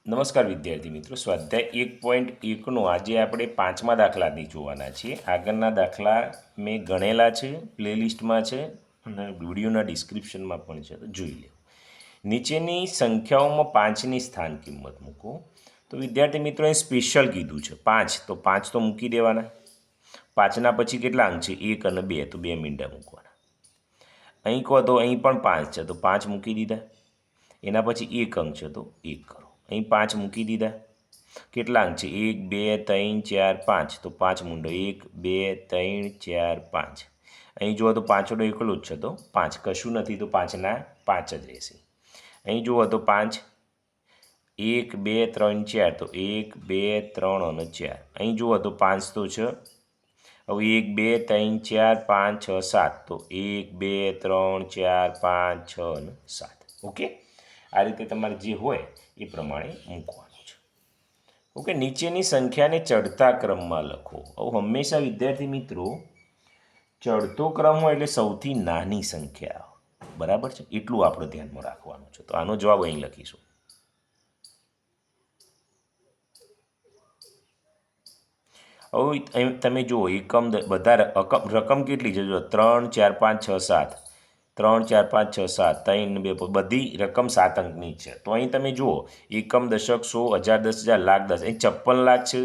નમસ્કાર વિદ્યાર્થી મિત્રો, સ્વાધ્યાય 1.1નો આજે આપણે 5મા દાખલાથી જોવાના છીએ. આગળના દાખલા મેં ગણેલા છે, પ્લેલિસ્ટમાં છે અને વિડીયોના ડિસ્ક્રિપ્શનમાં પણ છે, તો જોઈ લો. નીચેની સંખ્યાઓમાં 5ની સ્થાન કિંમત મૂકો. તો વિદ્યાર્થી મિત્રો એ સ્પેશિયલ કીધું છે 5, તો 5 તો મૂકી દેવાના. 5ના પછી કેટલા અંક છે? 1 અને 2, તો 2 મીંડા મૂકવાના. અહીં કહો તો અહીં પણ 5 છે, તો 5 મૂકી દીધા. એના પછી 1 અંક છે, તો 1 કરો. અહીં 5 મૂકી દીધા. કેટલા અંક છે? 1 2 3 4 5, તો 5 મૂંડો 1 2 3 4 5. અહીં જુઓ તો 5 એકલો જ છે, તો 5 કશું નથી, તો 5ના 5 જ રહેશે. અહીં જુઓ તો 5 1 2 3 4, તો 1 2 3 અને 4. અહીં જુઓ તો 5 તો છે. હવે 1 2 3 4 5 6 7, તો 1 2 3 4 5 6 અને 7. ઓકે, આ રીતે તમારે જે હોય એ પ્રમાણે મૂકવાનું છે. ઓકે, નીચેની સંખ્યાને ચડતા ક્રમમાં લખો. હવે હંમેશા વિદ્યાર્થી મિત્રો ચડતો ક્રમ હોય એટલે સૌથી નાની સંખ્યા, બરાબર છે, એટલું આપણે ધ્યાનમાં રાખવાનું છે. તો આનો જવાબ અહીં લખીશું. હવે અહીં તમે જુઓ એકમ બધા રકમ કેટલી છે? જો 3 4 5 6 7, 3 4 5 6 7, 3 2, બધી રકમ 7 અંકની છે. તો અહીં તમે જુઓ એકમ, દશક, 100, 1000, 10,000, લાખ, 10. અહીં 56 લાખ છે,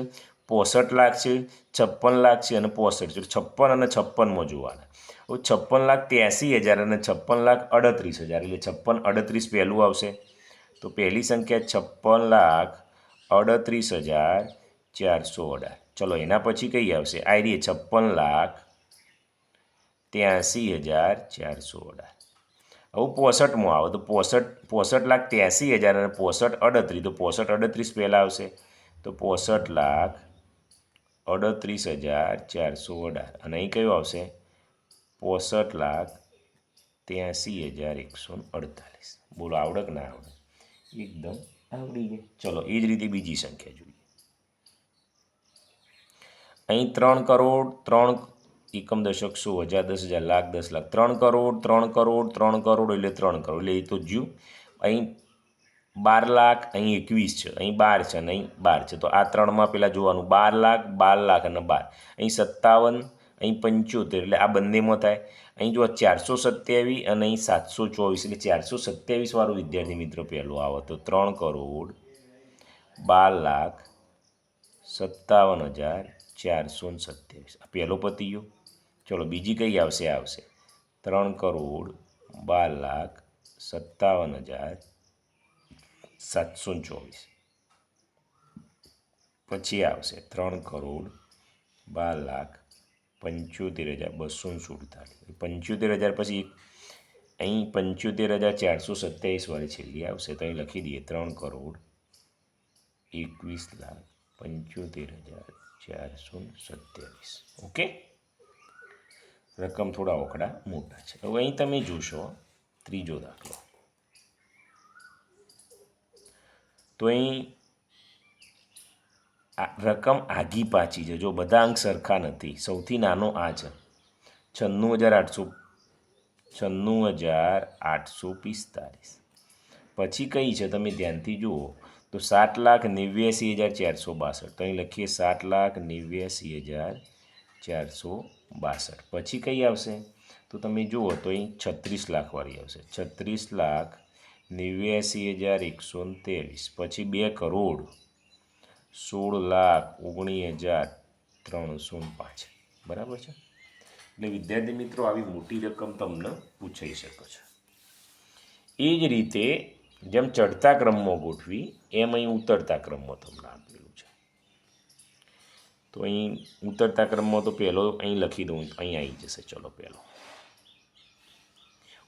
65 લાખ છે, 56 લાખ છે અને 65 છે. 56 અને 56માં જોવાના. હવે 56,83,000 અને 56,38,000, એટલે 5638 પહેલું આવશે. તો પહેલી સંખ્યા 56,38,418. ચલો એના પછી કઈ આવશે? આ રહી 56,83,418. હવે 65માં આવે તો 65,83,000 અને 65,38. તો 65,38 પહેલાં આવશે, તો 65,38,418. અને અહીં કયું આવશે? 65,83,148. બોલો, આવડે કે ના આવડે? એકદમ આવડી ગઈ. ચલો એ જ રીતે બીજી સંખ્યા જોઈએ. અહીં 3 કરોડ 3 એકમ, દશક, 100, 1000, 10,000, લાખ, 10,00,000. 3 કરોડ 3 કરોડ 3 કરોડ એટલે 3 કરોડ, એટલે એ તો જ્યું. અહીં 12 લાખ, અહીં 21 છે, અહીં 12 છે અને અહીં 12 છે. તો આ ત્રણમાં પહેલાં જોવાનું 12 લાખ, 12 લાખ અને 12. અહીં 57, અહીં 75, એટલે આ બંનેમાં થાય. અહીં જો 427 અને અહીં 724, એટલે 427 વાળો વિદ્યાર્થી મિત્રો પહેલો આવે. તો 3 કરોડ 12 લાખ 57,427. આ પહેલો પતી ગયો. ચલો બીજી કઈ આવશે? આવશે 3 કરોડ 12 લાખ 57,724. પછી આવશે 3 કરોડ 12 લાખ 75,247. 75,000 પછી અહીં 75,427 વાળી છેલ્લી આવશે, તો અહીં લખી દઈએ 3 કરોડ 21,75,427. ઓકે, રકમ થોડા ઓકડા મોટા છે. હવે અહીં તમે જોશો ત્રીજો દાખલો. તો અહીં રકમ આગી પાછી છે. જો બધા અંક સરખા નથી, સૌથી નાનો આ છે 96,845. પછી કઈ છે તમે ધ્યાનથી જુઓ તો 7,89,462. તો અહીં લખીએ 7,89,462. પછી કઈ આવશે? તો તમે જુઓ તો અહીં 36 લાખ વાળી આવશે, 36,89,123. પછી 2 કરોડ 16,19,305. બરાબર છે. એટલે વિદ્યાર્થી મિત્રો આવી મોટી રકમ તમને પૂછાઈ શકે છે. એ જ રીતે જેમ ચડતા ક્રમમાં ગોઠવી એમ અહીં ઉતરતા ક્રમમાં તમને આપેલું છે. તો અહીં ઉતરતા ક્રમમાં તો પહેલો અહીં લખી દઉં, અહીં આવી જશે. ચલો પહેલો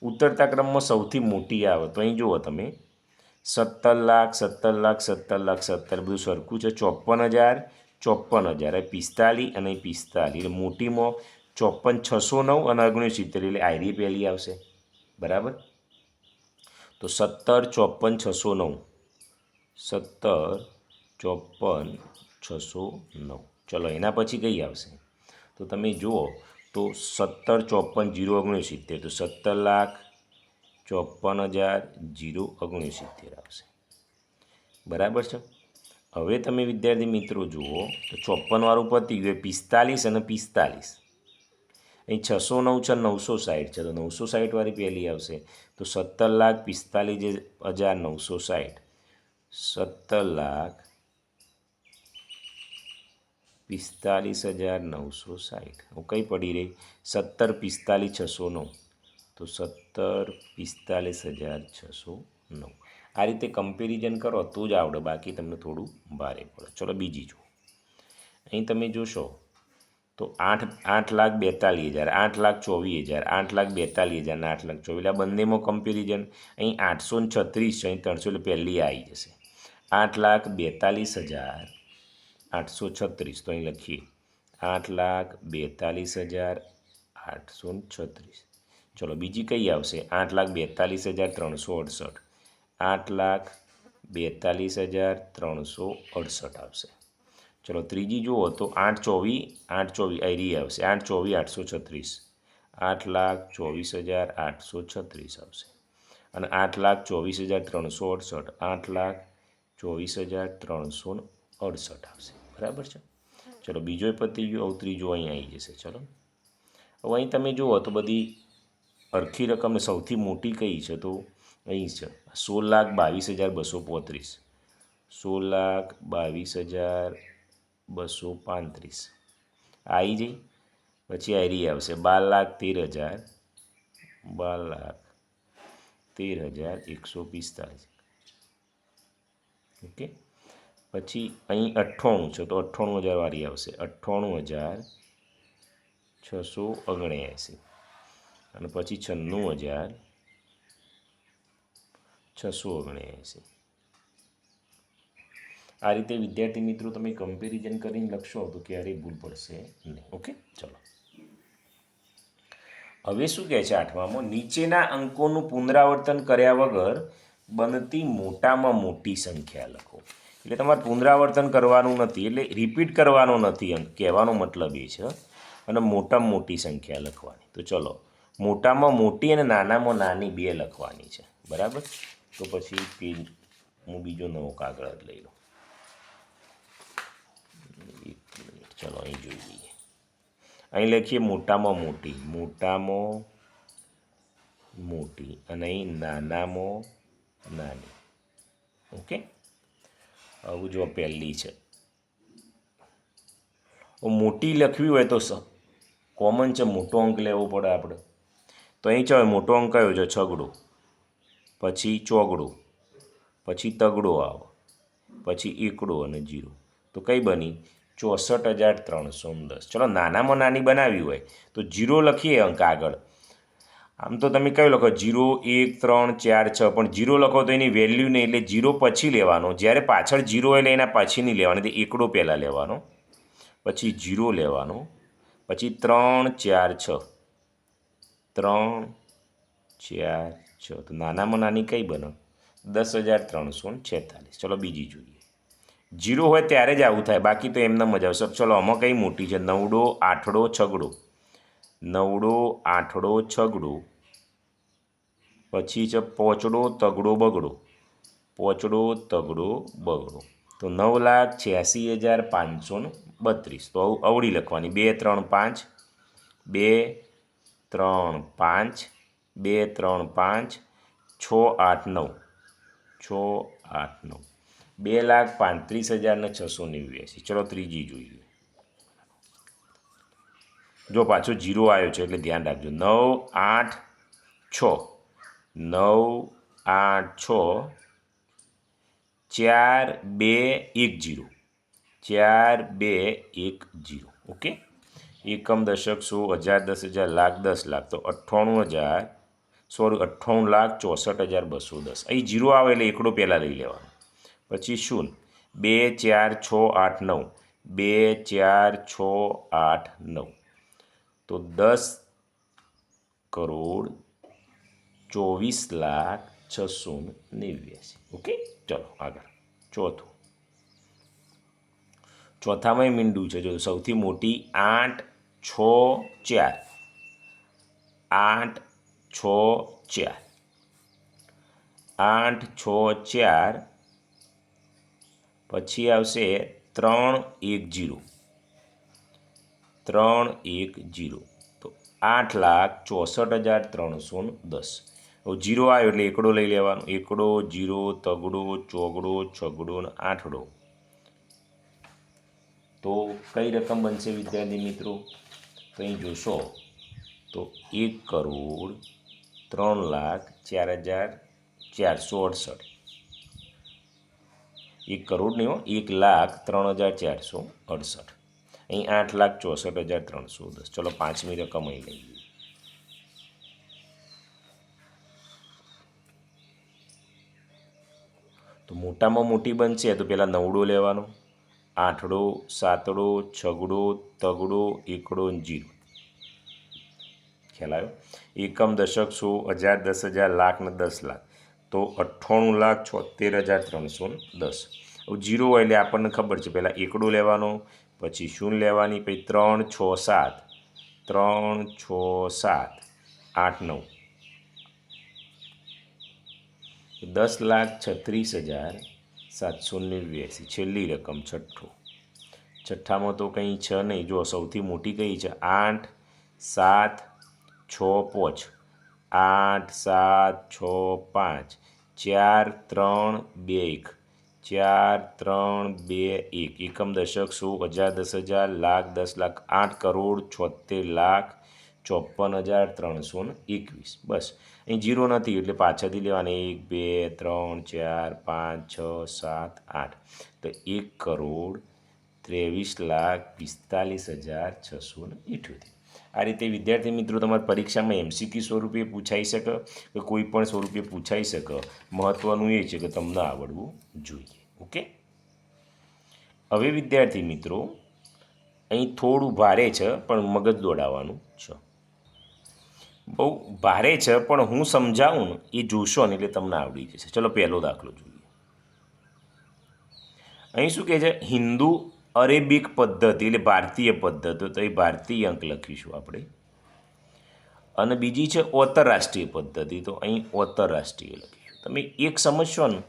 ઉતરતા ક્રમમાં સૌથી મોટી આવે તો અહીં જુઓ તમે 17 લાખ 17 લાખ 17 લાખ 17, બધું સરખું છે. 54,000 54,000, 45 અને 45, એટલે મોટીમાં 54,609 અને 69, એટલે આયરી પહેલી આવશે. બરાબર. તો 17 54 609, 17 54 609. ચલો એના પછી કઈ આવશે? તો તમે જુઓ તો 17 54 069, તો 17,54,069 આવશે. બરાબર છે. હવે તમે વિદ્યાર્થી મિત્રો જુઓ તો 54 વાળું પતી ગયું, 45 અને 45. અહીં 609 છે, 960 છે, તો 960 વાળી પહેલી આવશે. તો 17,45,960, 17,45,960. હું કઈ પડી રહી? 17,45,609. તો 17,45,609. આ રીતે કમ્પેરિઝન કરો તો જ આવડે, બાકી તમને થોડું ભારે પડે. ચલો બીજી જુઓ. અહીં તમે જોશો તો 8,42,000, 8,24,000, 8,42,000 ને 8,24,000. આ બંનેમાં કમ્પેરિઝન. અહીં 836 છે, અહીં 300, એટલે પહેલી આવી જશે. 8,42,836. તો અહીં લખીએ 8,42,836. ચલો બીજી કઈ આવશે? 8,42,368. 8,42,368 આવશે. ચલો ત્રીજી જુઓ તો 8,24,824 અહીં આવશે. 8,24,836. 8,24,836 આવશે. અને 8,24,368. 8,24,368 આવશે. બરાબર છે. ચલો બીજો પતી ગયો. હવે ત્રીજો અહીં આવી જશે. ચલો હવે અહીં તમે જુઓ તો બધી અરખી રકમ સૌથી મોટી કઈ છે? તો અહીં છે 16,22,235. 16,22,235 આવી જઈ. પછી આરી આવશે 12,13,000, 12,13,145. ઓકે. પછી અહીં 98 છે, તો 98,000 વાળી આવશે. 98,679. અને પછી 96,679. આ રીતે વિદ્યાર્થી મિત્રો તમે કમ્પેરિઝન કરીને લખશો તો ક્યારેય ભૂલ પડશે નહીં. ઓકે. ચલો હવે શું કહે છે આઠમામાં? નીચેના અંકોનું પુનરાવર્તન કર્યા વગર બનતી મોટામાં મોટી સંખ્યા લખો. એટલે તમારે પુનરાવર્તન કરવાનું નથી, એટલે રિપીટ કરવાનો નથી. અંક કહેવાનો મતલબ એ છે. અને મોટામાં મોટી સંખ્યા લખવાની. તો ચલો મોટામાં મોટી અને નાનામાં નાની બે લખવાની છે. બરાબર. તો પછી પેજ હું બીજો નવો કાગળ જ લઈ લઉં. ચલો અહીં જોઈ લઈએ. અહીં લખીએ મોટામાં મોટી, મોટામાં મોટી, અને અહીં નાનામાં નાની. ઓકે. આવું જો પહેલી છે. મોટી લખવી હોય તો કોમન છે, મોટો અંક લેવો પડે આપણે. તો અહીં ચાલો મોટો અંક કયો છે? છગડો. પછી ચોગડો, પછી તગડો આવે, પછી એકડો અને જીરો. તો કઈ બની? 64,310. ચલો નાનામાં નાની બનાવી હોય તો જીરો લખીએ અંક આગળ. આમ તો તમે કયો લખો? 0, 1, 3, 4, 6. પણ જીરો લખો તો એની વેલ્યુ નહીં, એટલે જીરો પછી લેવાનો. જ્યારે પાછળ જીરો એટલે એના પછી નહીં લેવાનો, એટલે એકડો પહેલાં લેવાનો, પછી જીરો લેવાનો, પછી 3, 4, 6. 3, 4, 6. તો નાનામાં નાની કઈ બને? 10,346. ચલો બીજી જોઈએ. જીરો હોય ત્યારે જ આવું થાય, બાકી તો એમને મજા આવશે. ચલો આમાં કઈ મોટી છે? 9, 8, છગડો. 9, 8, છગડો. પછી છે 5, તગડો બગડો. 5, તગડો બગડો. તો 9,86,532. તો અવળી લખવાની. 2, 3, 5. 2, 3, 5. 2, 3, 5. 6, 8, 9. 6, 8, 9. 2,35,689. ચલો ત્રીજી જોઈએ. જો પાછો જીરો આવ્યો છે એટલે ધ્યાન રાખજો. 9, 8, 6. 9, 8, 6. 4, 2, 1, 0. 4, 2, 1, 0. ઓકે. એકમ, દશક, 100, 1000, 10,000, લાખ, 10 લાખ. તો 98,64,210. અહીં જીરો આવે એટલે એકડો પહેલાં લઈ લેવાનો. પછી 0, 2, 4, 6, 8, 9. 2, 4, 6, 8, 9. તો 10,24,689. ઓકે. ચલો આગળ ચોથું. ચોથામાં મીંડું છે. જો સૌથી મોટી 8, 6, 4. 8, 6, 4. 8, 6, 4. પછી આવશે 310 310 તો 8,64,310. હવે જીરો આવ્યો એટલે એકડો લઈ લેવાનો. એકડો, જીરો, તગડો, ચોગડો, છગડો ને આઠડો. તો કઈ રકમ બનશે વિદ્યાર્થી મિત્રો? કંઈ જોશો તો 1,03,04,468. 1 કરોડ નહીં હો, 1,03,468. અહીં 8,64,310. ચલો પાંચમી રકમ અહીં લઈએ. તો મોટામાં મોટી બનશે તો પહેલાં નવડો લેવાનો, આઠડો, સાતડો, છગડો, તગડો, એકડો અને જીરો. ખ્યાલ આવ્યો? એકમ, દશક, સો, હજાર, 10,000, લાખ ને 10 લાખ. તો 98,76,310. હવે જીરો હોય એટલે આપણને ખબર છે પહેલાં એકડો લેવાનો, પછી શૂન્ય લેવાની, પછી 3, 6, 7, 3, 6, 7, 8, 9. 10,36,789. છેલ્લી રકમ છઠ્ઠો. છઠ્ઠામાં તો કંઈ છે નહીં. જો સૌથી મોટી કઈ છે? 8, 7, 6, 5. 8, 7, 6, 5. 4, 3, 2, 1. 4, 3, 2, 1. એકમ, દશક, સો, હજાર, 10,000, લાખ, 10 લાખ. 8,76,54,321. બસ અહીં જીરો નથી એટલે પાછળથી લેવાના 1, 2, 3, 4, 5, 6, 7, 8. તો 1,23,45,678. આ રીતે વિદ્યાર્થી મિત્રો તમારી પરીક્ષામાં એમસીક્યુ સ્વરૂપે પૂછાઈ શકે કે કોઈ પણ સ્વરૂપે પૂછાઈ શકે. મહત્ત્વનું એ છે કે તમને આવડવું જોઈએ. ઓકે. હવે વિદ્યાર્થી મિત્રો અહીં થોડું ભારે છે પણ મગજ દોડાવવાનું છે. બહુ ભારે છે પણ હું સમજાવું ને એ જોશો ને એટલે તમને આવડી જશે. ચલો પહેલો દાખલો જોઈએ. અહીં શું કહે છે? હિન્દુ અરેબિક પદ્ધતિ એટલે ભારતીય પદ્ધતિ. તો એ ભારતીય અંક લખીશું આપણે. અને બીજી છે આંતરરાષ્ટ્રીય પદ્ધતિ. તો અહીં આંતરરાષ્ટ્રીય લખીશું. તમે એક સમજશો ને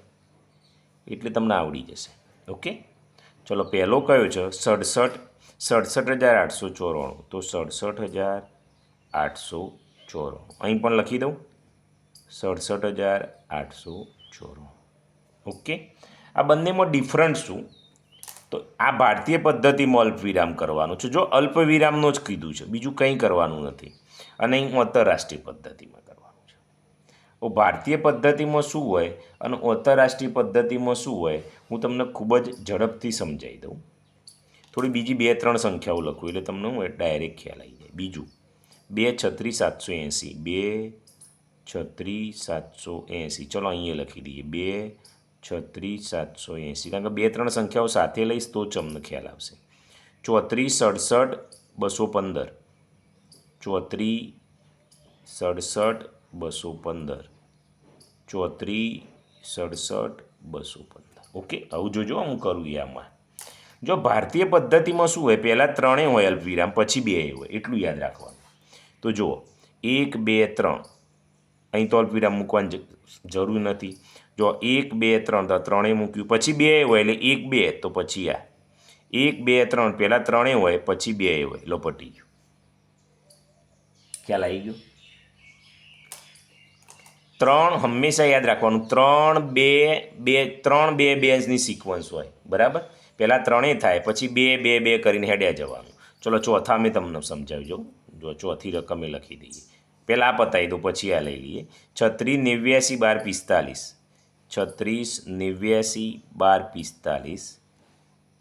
એટલે તમને આવડી જશે. ઓકે. ચલો પહેલો કયો છે? 67,894. તો 67,894. અહીં પણ લખી દઉં 67,894. ઓકે. આ બંનેમાં ડિફરન્સ શું? તો આ ભારતીય પદ્ધતિમાં અલ્પવિરામ કરવાનું છે. જો અલ્પવિરામનો જ કીધું છે, બીજું કંઈ કરવાનું નથી. અને અહીં આંતરરાષ્ટ્રીય પદ્ધતિમાં કરવાનું છે. ભારતીય પદ્ધતિમાં શું હોય અને આંતરરાષ્ટ્રીય પદ્ધતિમાં શું હોય હું તમને ખૂબ જ ઝડપથી સમજાવી દઉં. થોડી બીજી 2-3 સંખ્યાઓ લખું એટલે તમને હું ડાયરેક્ટ ખ્યાલ આવી જાય. બીજું 2,36,780. 2,36,780. ચલો અહીંયા લખી દઈએ 2,36,780. કારણ કે 2-3 સંખ્યાઓ સાથે લઈશ તો જ અમને ખ્યાલ આવશે. 34,67,215. 34,67,215. 34,67,215. ઓકે. આવું જોજો હું કરું આમાં. જો ભારતીય પદ્ધતિમાં શું હોય? પહેલાં 3 હોય અલ્પવિરામ, પછી 2 હોય. એટલું યાદ રાખવાનું. તો જુઓ 1, 2, 3. અહીં તો અલ્પવિરામ મૂકવાની જરૂર નથી. જો 1, 2, 3 તો 3 મૂક્યું, પછી 2 હોય એટલે 1, 2 તો પછી આ 1, 2, 3. પહેલાં 3 હોય પછી 2 હોય. લો પટી ગયું. ખ્યાલ આવી ગયો? 3 હંમેશા યાદ રાખવાનું. 3, 2, 2ની સિક્વન્સ હોય. બરાબર? પહેલાં 3 થાય પછી 2, 2, 2 કરીને હેડ્યા જવાનું. ચલો ચોથા મેં તમને સમજાવી જો ચોથી રકમે લખી દઈએ. પહેલાં આ પતાવી દો પછી આ લઈ લઈએ. 36, 89, 12, 45.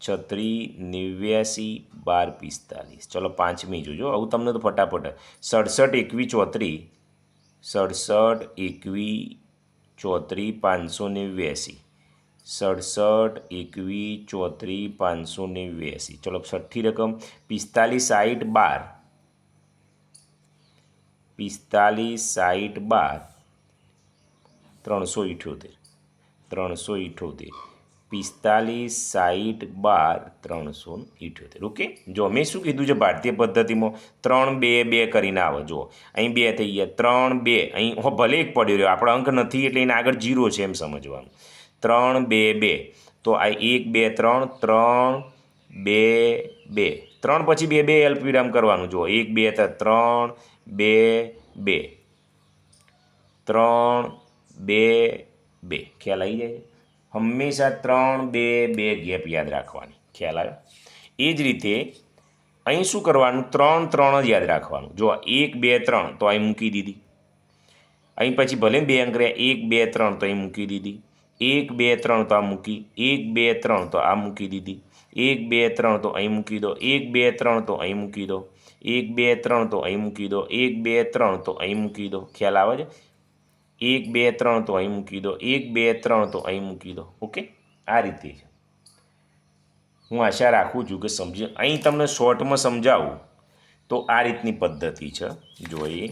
36, 89, 12, 45. ચલો પાંચમી જોજો. આવું તમને તો ફટાફટ 67, 21, 34. 67, 21, 34, 589. 67, 21, 34, 589. ચલો છઠ્ઠી રકમ 45, 60, 12. 45, 60, 12. 378. 378. 45, 60, 12, 378. ઓકે. જો મેં શું કીધું છે? ભારતીય પદ્ધતિમાં 3, 2, 2 કરીને આવે. જુઓ અહીં 2 થઈ ગયા. 3, 2 અહીં ભલે એક પડ્યો રહ્યો, આપણો અંક નથી એટલે એને આગળ 0 છે એમ સમજવાનું. 3, 2, 2. તો આ 1 2 3 3 2 2 3 પછી 2 2 અલ્પવિરામ કરવાનું. જુઓ 1 2 3 2 2 3 2 2 ખ્યાલ આવી જાય. હંમેશા 3 2 2 ગેપ યાદ રાખવાની. ખ્યાલ આવ્યો. એ જ રીતે અહીં શું કરવાનું, 3 3 જ યાદ રાખવાનું. જો 1 2 3 તો અહીં મૂકી દીધી. અહીં પછી ભલે 2 અંક રહ્યા, 1 2 3 તો અહીં મૂકી દીધી. 1 2 3 તો આ મૂકી, 1 2 3 તો આ મૂકી દીધી, 1 2 3 તો અહીં મૂકી દો, 1 2 3 તો અહીં મૂકી દો, 1 2 3 તો અહીં મૂકી દો, 1 2 3 તો અહીં મૂકી દો. ખ્યાલ આવે છે? 1 2 3 તો અહીં મૂકી દો, 1 2 3 તો અહીં મૂકી દો. ઓકે, આ રીતે છે. હું આશા રાખું છું કે સમજી. અહીં તમને શોર્ટમાં સમજાવું તો આ રીતની પદ્ધતિ છે. જોઈએ,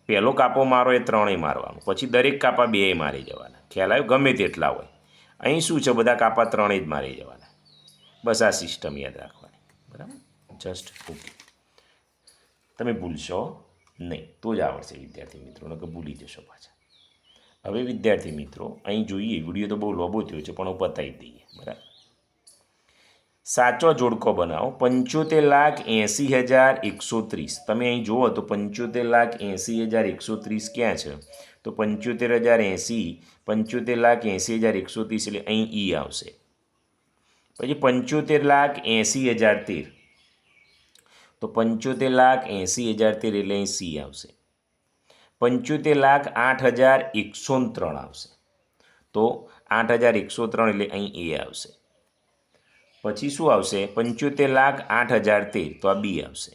પહેલો કાપો મારો એ 3 મારવાનો, પછી દરેક કાપા 2 મારી જવાના. ખ્યાલ આવ્યો? ગમે તેટલા હોય. અહીં શું છે, બધા કાપા 3 જ મારી જવાના. બસ આ સિસ્ટમ યાદ રાખવાની. બરાબર? Just okay. તમે ભૂલશો નહીં તો જ આવડશે વિદ્યાર્થી મિત્રોને, કે ભૂલી જશો પાછા. હવે વિદ્યાર્થી મિત્રો અહીં જોઈએ, વિડીયો તો બહુ લાંબો થયો છે પણ હું પતાવી દઈએ. બરાબર? સાચો જોડકો બનાવો. 75,80,130. તમે અહીં જુઓ તો 75,80,130 ક્યાં છે? તો 75,080, 75,80,130 એટલે અહીં ઈ આવશે. પછી 75,80,013, તો 75,80,013 એટલે અહીં સી આવશે. 75,08,103 આવશે, તો 8,103 એટલે અહીં એ આવશે. પછી શું આવશે? 75,08,013 તો આ બી આવશે.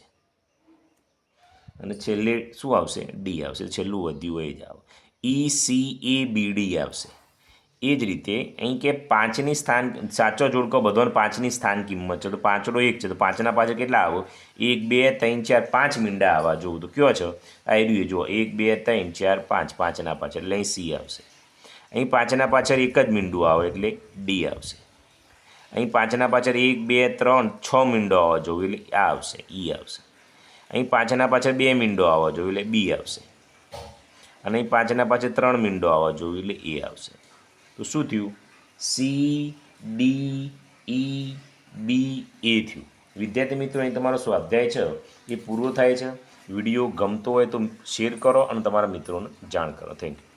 અને છેલ્લે શું આવશે? ડી આવશે. છેલ્લું વધ્યું એ જ આવે. ઈ સી એ બી ડી આવશે. એ જ રીતે અહીં કે 5ની સ્થાન, સાચો જોડકો બધોને 5ની સ્થાન કિંમત છે, તો 5 નો 1 છે, તો 5ના પાછળ કેટલા આવો? 1 2 3 4 5 મીંડા આવવા જોવું. તો કયો છે? આ એરિયો જુઓ, 1 2 3 4 5, 5ના પાછળ એટલે અહીં સી આવશે. અહીં 5ના પાછળ એક જ મીંડું આવે એટલે ડી આવશે. અહીં 5ના પાછળ 1 2 3 6 મીંડો આવવા જોઈએ એટલે આ આવશે, ઈ આવશે. અહીં 5ના પાછળ 2 મીંડો આવવા જોઈએ એટલે બી આવશે. અને અહીં 5ના પાછળ 3 મીંડો આવવા જોઈએ એટલે એ આવશે. તો શું થયું? સી ડી ઈ બી એ થયું. વિદ્યાર્થી મિત્રો, અહીં તમારો સ્વાધ્યાય છે એ પૂરો થાય છે. વિડીયો ગમતો હોય તો શેર કરો અને તમારા મિત્રોને જાણ કરો. Thank you.